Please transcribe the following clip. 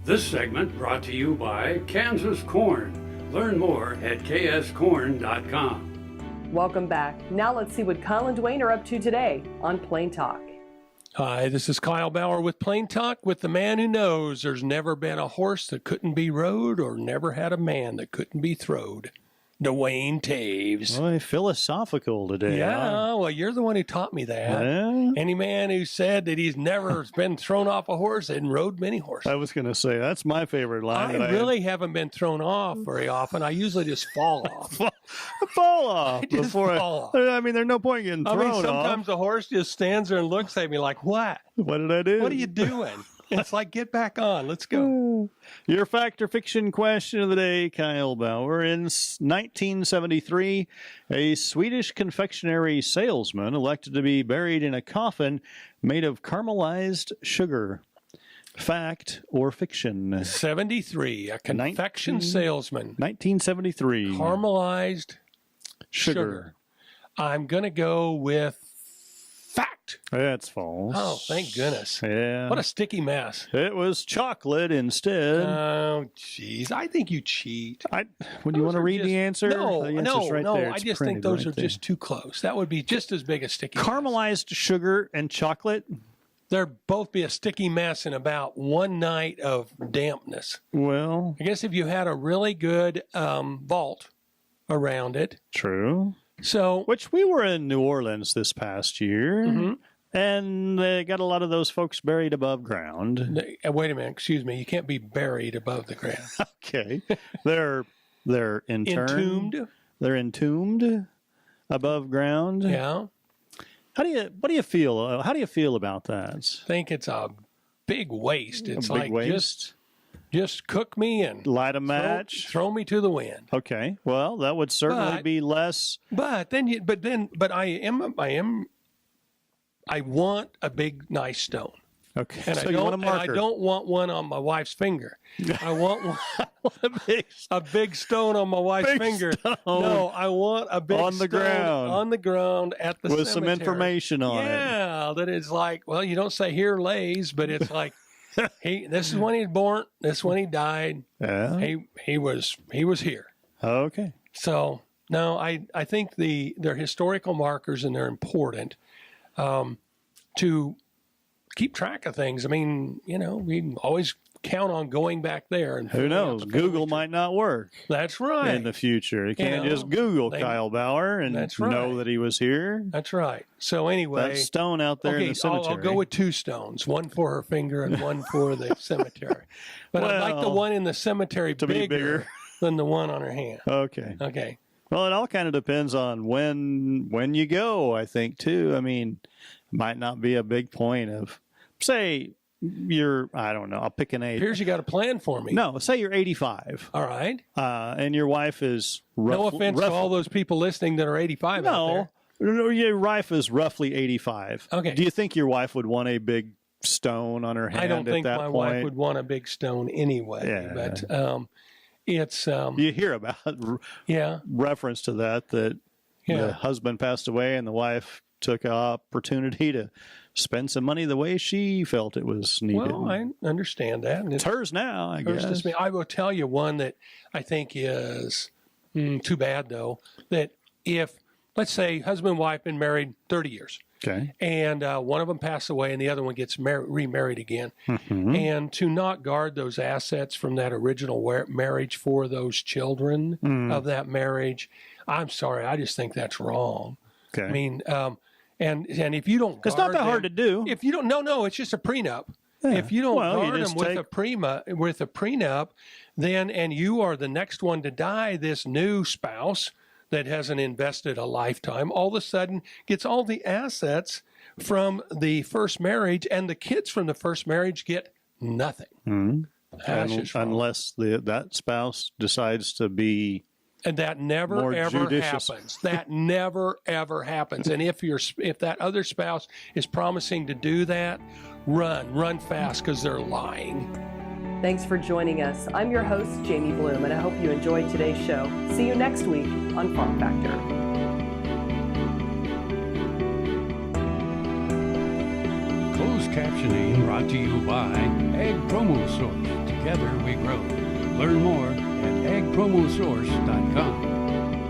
This segment brought to you by Kansas Corn. Learn more at kscorn.com. Welcome back. Now let's see what Kyle and Duane are up to today on Plain Talk. Hi, this is Kyle Bauer with Plain Talk, with the man who knows there's never been a horse that couldn't be rode or never had a man that couldn't be throwed. Duane Toews. Boy, philosophical today. Yeah, well, you're the one who taught me that. Yeah. Any man who said that he's never been thrown off a horse and rode many horses. I was going to say, that's my favorite line. I really haven't been thrown off very often. I usually just fall off. fall off. I just fall off. I mean, there's no point in getting thrown off. Sometimes the horse just stands there and looks at me like, what? What did I do? What are you doing? It's like, get back on. Let's go. Your fact or fiction question of the day, Kyle Bauer. In 1973, a Swedish confectionery salesman elected to be buried in a coffin made of caramelized sugar. Fact or fiction? 73, a confection salesman. 1973. Caramelized sugar. I'm going to go with fact. That's false. Oh, thank goodness. Yeah. What a sticky mess. It was chocolate instead. Oh, jeez. I think you cheat. Would you want to read the answer? No, the answer's right there. I It's just think printed those right are there. just too close. That would be just as big a sticky mess. Caramelized sugar and chocolate? They'd both be a sticky mess in about one night of dampness. Well, I guess if you had a really good vault around it. True. So, which we were in New Orleans this past year, and they got a lot of those folks buried above ground. Wait a minute, excuse me. You can't be buried above the ground. Okay, they're entombed. They're entombed above ground. Yeah. What do you feel? How do you feel about that? I think it's a big waste. It's big waste. Just cook me and light a match, throw me to the wind. Okay, well, that would certainly be less. But I want a big nice stone. Okay, and so you want a marker. And I don't want one on my wife's finger. I want one, a big stone on my wife's finger. Stone. No, I want a big on the stone ground on the ground at the with cemetery. some information on it. Yeah, that it's like, well, you don't say here lays, but it's like. This is when he was born. This is when he died. Yeah. He was here. Okay. So no, I think they're historical markers and they're important to keep track of things. I mean, we can always count on going back there. And who knows? Google might not work. That's right. In the future, you can't just Google Kyle Bauer and know that he was here. That's right. So anyway, that stone out there in the cemetery. I'll go with two stones, one for her finger and one for the cemetery. But I'd like the one in the cemetery to be bigger than the one on her hand. Okay. Okay. Well, it all kind of depends on when you go, I think, too. I mean, it might not be a big point of, say, I don't know, I'll pick an age. Here's you got a plan for me. No, say you're 85. All right. And your wife is no offense to all those people listening that are 85 out there. No, your wife is roughly 85. Okay. Do you think your wife would want a big stone on her hand at that point? I don't think my wife would want a big stone anyway. Yeah. But it's... you hear about reference to that the husband passed away and the wife took an opportunity to spend some money the way she felt it was needed. Well, I understand that. And it's hers now, I guess. I will tell you one that I think is too bad, though, that if, let's say, husband and wife been married 30 years. Okay. And one of them passed away and the other one gets remarried again. Mm-hmm. And to not guard those assets from that original marriage for those children of that marriage, I'm sorry, I just think that's wrong. Okay. I mean, and if you don't guard it's not that hard to do. If you don't, no, it's just a prenup. Yeah. If you don't guard them with a prenup, then, and you are the next one to die, this new spouse that hasn't invested a lifetime, all of a sudden gets all the assets from the first marriage, and the kids from the first marriage get nothing. Mm-hmm. Unless that spouse decides to be And that never, ever happens. That never, ever happens. And if that other spouse is promising to do that, run fast because they're lying. Thanks for joining us. I'm your host, Jamie Bloom, and I hope you enjoyed today's show. See you next week on Farm Factor. Closed captioning brought to you by Ag Promo Source. together we grow. Learn more at agpromosource.com.